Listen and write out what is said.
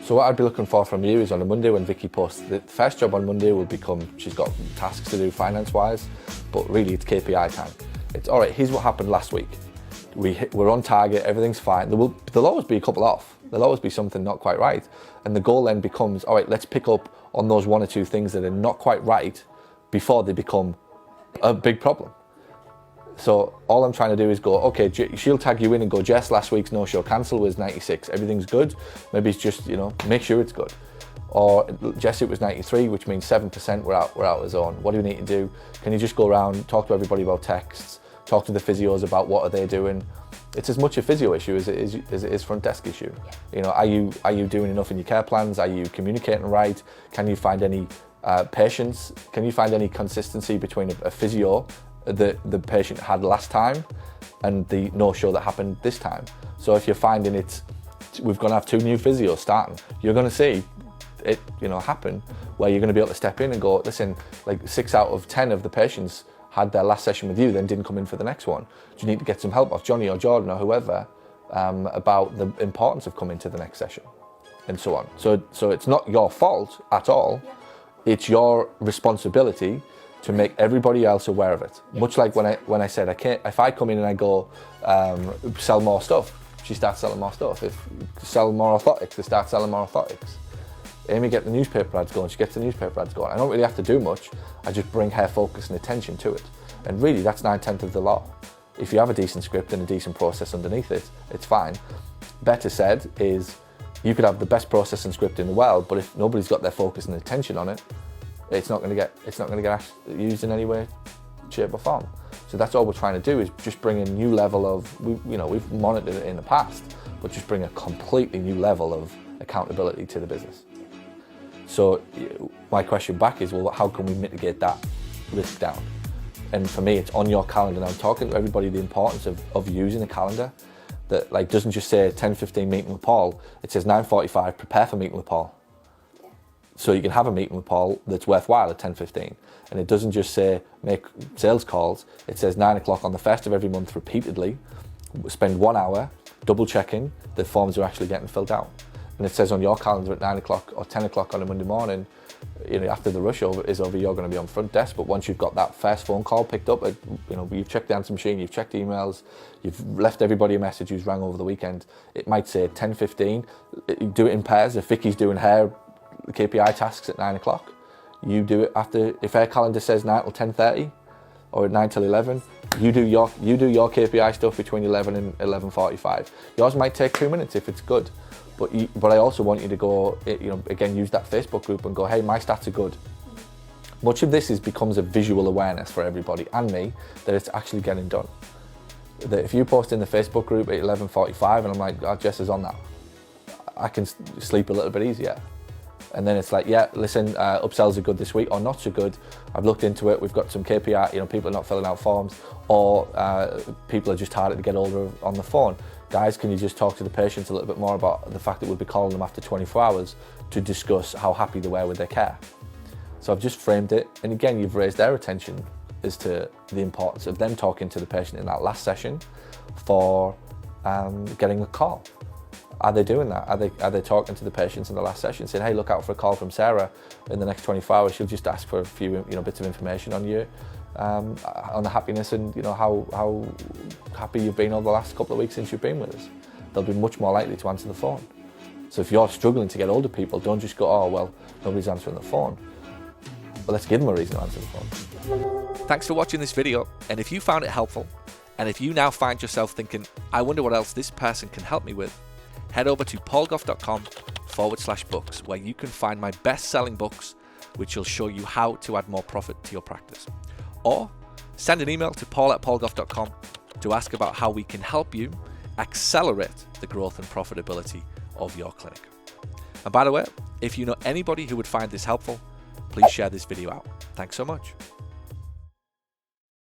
So what I'd be looking for from you is on a Monday when Vicky posts, the first job on Monday will become, she's got tasks to do finance-wise, but really it's KPI time. It's, all right, here's what happened last week. We're on target, everything's fine. There'll always be a couple off. There'll always be something not quite right. And the goal then becomes, all right, let's pick up on those one or two things that are not quite right before they become a big problem. So all I'm trying to do is go, okay, she'll tag you in and go, Jess, last week's no-show cancel was 96. Everything's good. Maybe it's just, make sure it's good. Or Jess, it was 93, which means 7% we're out of zone. What do we need to do? Can you just go around, talk to everybody about texts, talk to the physios about what are they doing? It's as much a physio issue as it is front desk issue. Are you doing enough in your care plans? Are you communicating right? Can you find any patients? Can you find any consistency between a physio that the patient had last time and the no-show that happened this time? So if you're finding we're going to have 2 new physios starting, you're going to see it happen where you're going to be able to step in and go, listen, like 6 out of 10 of the patients had their last session with you, then didn't come in for the next one. Do you need to get some help off Johnny or Jordan or whoever about the importance of coming to the next session, and so on. So it's not your fault at all. It's your responsibility to make everybody else aware of it. Much like when I said, if I come in and I go, sell more stuff, she starts selling more stuff. If sell more orthotics, they start selling more orthotics. Amy, get the newspaper ads going, she gets the newspaper ads going. I don't really have to do much, I just bring her focus and attention to it. And really, that's 9/10 of the law. If you have a decent script and a decent process underneath it, it's fine. Better said is, you could have the best process and script in the world, but if nobody's got their focus and attention on it, it's not going to get used in any way, shape or form. So that's all we're trying to do, is just bring a new level of, we've monitored it in the past, but just bring a completely new level of accountability to the business. So my question back is, well, how can we mitigate that risk down? And for me, it's on your calendar. And I'm talking to everybody the importance of using a calendar that doesn't just say 10:15 meeting with Paul. It says 9:45, prepare for meeting with Paul. So you can have a meeting with Paul that's worthwhile at 10:15. And it doesn't just say make sales calls. It says 9 o'clock on the first of every month repeatedly. Spend 1 hour double checking the forms are actually getting filled out. And it says on your calendar at 9 o'clock or 10 o'clock on a Monday morning, after the rush is over, you're going to be on front desk. But once you've got that first phone call picked up, you've checked the answer machine, you've checked emails, you've left everybody a message who's rang over the weekend. It might say 10:15. Do it in pairs. If Vicky's doing her KPI tasks at 9 o'clock, you do it after. If her calendar says 9 till 10:30 or 9 till 11, you do your KPI stuff between 11 and 11:45. Yours might take 2 minutes if it's good. But I also want you to go, again, use that Facebook group and go, hey, my stats are good. Much of this becomes a visual awareness for everybody and me that it's actually getting done. That if you post in the Facebook group at 11:45 and I'm like, oh, Jess is on that, I can sleep a little bit easier. And then it's like, yeah, listen, upsells are good this week or not so good. I've looked into it. We've got some KPI, people are not filling out forms, or people are just harder to get hold of on the phone. Guys, can you just talk to the patients a little bit more about the fact that we'll be calling them after 24 hours to discuss how happy they were with their care? So I've just framed it. And again, you've raised their attention as to the importance of them talking to the patient in that last session for getting a call. Are they doing that? Are they talking to the patients in the last session, saying, hey, look out for a call from Sarah in the next 24 hours. She'll just ask for a few bits of information on you, on the happiness and how happy you've been over the last couple of weeks since you've been with us. They'll be much more likely to answer the phone. So if you're struggling to get older people, don't just go, oh, well, nobody's answering the phone. But let's give them a reason to answer the phone. Thanks for watching this video. And if you found it helpful, and if you now find yourself thinking, I wonder what else this person can help me with, head over to paulgough.com/books, where you can find my best-selling books, which will show you how to add more profit to your practice. Or send an email to paul@paulgough.com to ask about how we can help you accelerate the growth and profitability of your clinic. And by the way, if you know anybody who would find this helpful, please share this video out. Thanks so much.